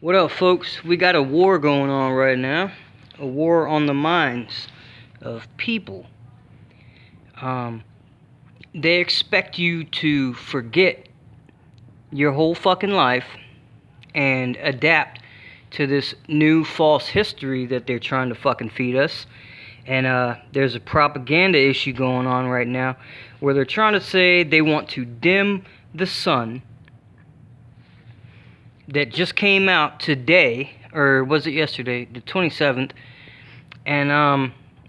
What up, folks? We got a war going on right now. A war on the minds of people. They expect you to forget your whole fucking life and adapt to this new false history that they're trying to fucking feed us. And there's a propaganda issue going on right now where they're trying to say they want to dim the sun that just came out today, or was it yesterday, the 27th, and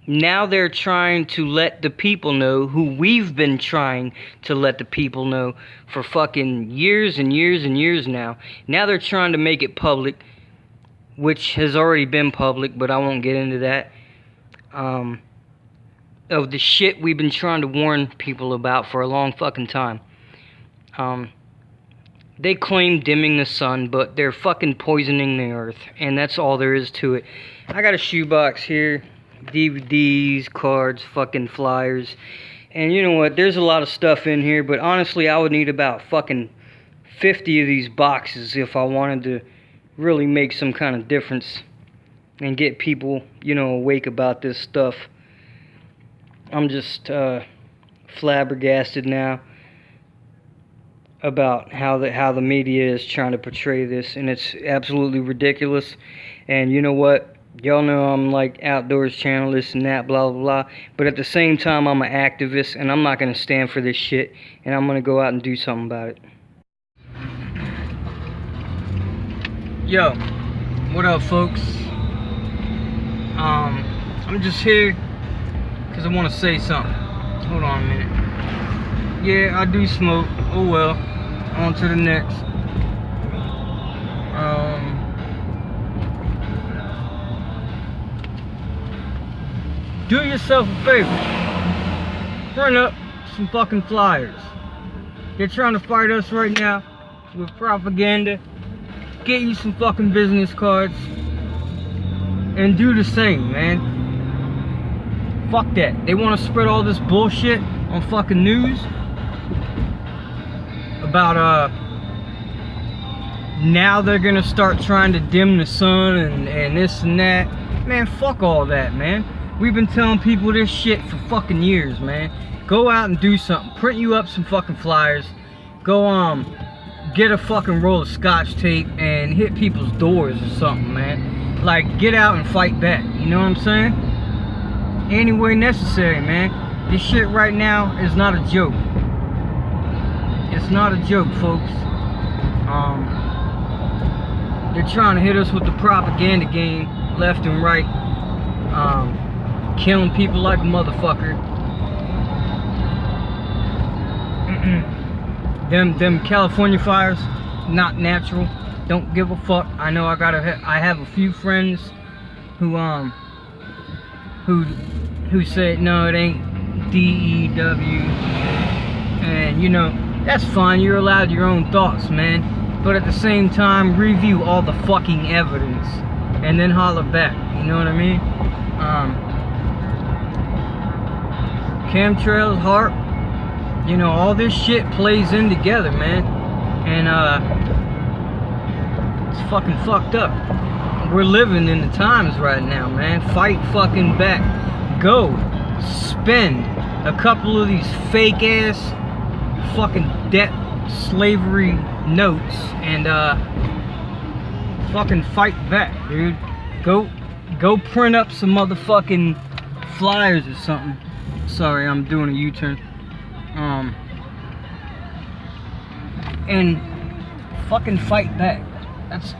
now they're trying to let the people know who we've been trying to let the people know for fucking years and years and years now. Now they're trying to make it public, which has already been public, but I won't get into that, of the shit we've been trying to warn people about for a long fucking time. They claim dimming the sun, but they're fucking poisoning the earth, and that's all there is to it. I got a shoebox here, DVDs, cards, fucking flyers, and you know what, there's a lot of stuff in here, but honestly, I would need about fucking 50 of these boxes if I wanted to really make some kind of difference and get people, you know, awake about this stuff. I'm just flabbergasted now about how the media is trying to portray this, and it's absolutely ridiculous. And you know what, y'all know I'm like Outdoors channel, this and that, blah blah blah, but at the same time I'm an activist, and I'm not gonna stand for this shit, and I'm gonna go out and do something about it. Yo, what up, folks? I'm just here because I want to say something. Hold on a minute. Yeah, I do smoke. Oh well. On to the next. Do yourself a favor. Print up some fucking flyers. They're trying to fight us right now with propaganda. Get you some fucking business cards. And do the same, man. Fuck that. They want to spread all this bullshit on fucking news about now they're gonna start trying to dim the sun and this and that. Man, fuck all that, man. We've been telling people this shit for fucking years, man. Go out and do something. Print you up some fucking flyers. Go get a fucking roll of scotch tape and hit people's doors or something, man. Like, get out and fight back, you know what I'm saying? Any way necessary, man. This shit right now is not a joke. It's not a joke, folks. They're trying to hit us with the propaganda game left and right, killing people like a motherfucker. Them California fires, not natural. Don't give a fuck. I know I have a few friends who say no, it ain't DEW, and you know, that's fine. You're allowed your own thoughts, man. But at the same time, review all the fucking evidence and then holler back. You know what I mean? Chemtrails, HARP, you know, all this shit plays in together, man. And it's fucking fucked up. We're living in the times right now, man. Fight fucking back. Go spend a couple of these fake ass fucking debt slavery notes and fucking fight back, dude. Go print up some motherfucking flyers or something. Sorry, I'm doing a U-turn. And fucking fight back. That's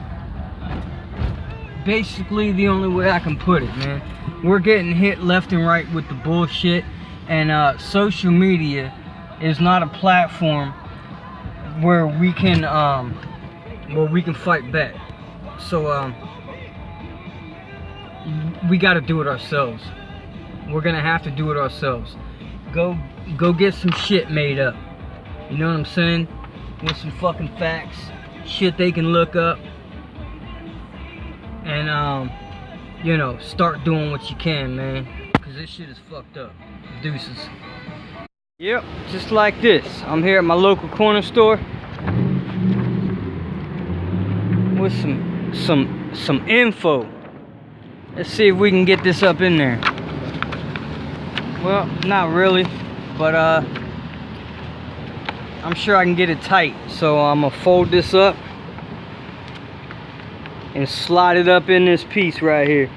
basically the only way I can put it, man. We're getting hit left and right with the bullshit, and social media is not a platform where we can fight back. So we got to do it ourselves. We're gonna have to do it ourselves. Go get some shit made up. You know what I'm saying? With some fucking facts, shit they can look up, and you know, start doing what you can, man, because this shit is fucked up. Deuces. Yep, just like this. I'm here at my local corner store with some some info. Let's see if we can get this up in there. Well, not really, but I'm sure I can get it tight. So I'm gonna fold this up and slide it up in this piece right here.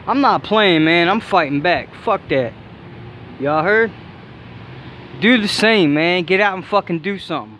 I'm not playing, man. I'm fighting back. Fuck that. Y'all heard? Do the same, man. Get out and fucking do something.